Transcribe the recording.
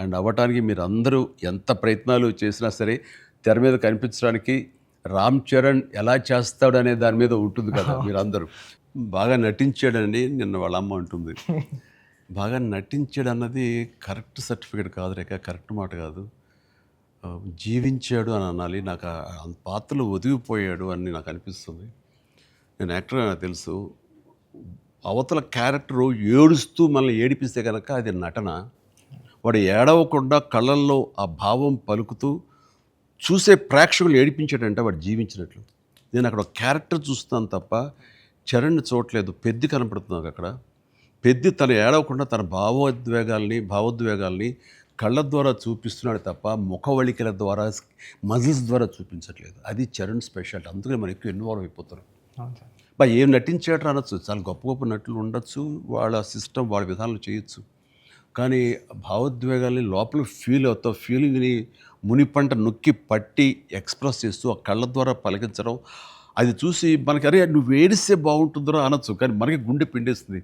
And అవ్వటానికి మీరందరూ ఎంత ప్రయత్నాలు చేసినా సరే తెర మీద కనిపించడానికి రామ్ చరణ్ ఎలా చేస్తాడనే దాని మీద ఉంటుంది కదా మీరందరూ. బాగా నటించాడండి నిన్న వాళ్ళ అమ్మ అంటుంది. బాగా నటించాడన్నది కరెక్ట్ సర్టిఫికేట్ కాదు రేఖ, కరెక్ట్ మాట కాదు. జీవించాడు అని అనాలి. నాకు ఆ పాత్రలో ఒదిగిపోయాడు అని నాకు అనిపిస్తుంది. నేను యాక్టర్ అని నాకు తెలుసు. అవతల క్యారెక్టరు ఏడుస్తూ మనల్ని ఏడిపిస్తే కనుక అది నటన. వాడు ఏడవకుండా కళ్ళల్లో ఆ భావం పలుకుతూ చూసే ప్రేక్షకులు ఏడిపించాడంటే వాడు జీవించినట్లు. నేను అక్కడ ఒక క్యారెక్టర్ చూస్తున్నాను తప్ప చరణ్ని చూడట్లేదు. పెద్ది కనపడుతుంది నాకు అక్కడ. పెద్ది తను ఏడవకుండా తన భావోద్వేగాల్ని కళ్ళ ద్వారా చూపిస్తున్నాడు తప్ప ముఖవళికల ద్వారా మజిల్స్ ద్వారా చూపించట్లేదు. అది చరణ్ స్పెషాలిటీ. అందుకని మనం ఎక్కువ ఇన్వాల్వ్ అయిపోతారు. ఏం నటించాడు అనొచ్చు, చాలా గొప్ప గొప్ప నటులు ఉండొచ్చు, వాళ్ళ సిస్టమ్ వాళ్ళ విధానాలు చేయొచ్చు. కానీ భావోద్వేగాల్ని లోపల ఫీల్ అవుతావు, ఫీలింగ్ని మునిపంట నొక్కి పట్టి ఎక్స్ప్రెస్ చేస్తూ ఆ కళ్ళ ద్వారా పలికించడం, అది చూసి మనకి అరే నువ్వు ఏడిస్తే బాగుంటుందో అనొచ్చు, కానీ మనకి గుండె పిండేస్తుంది.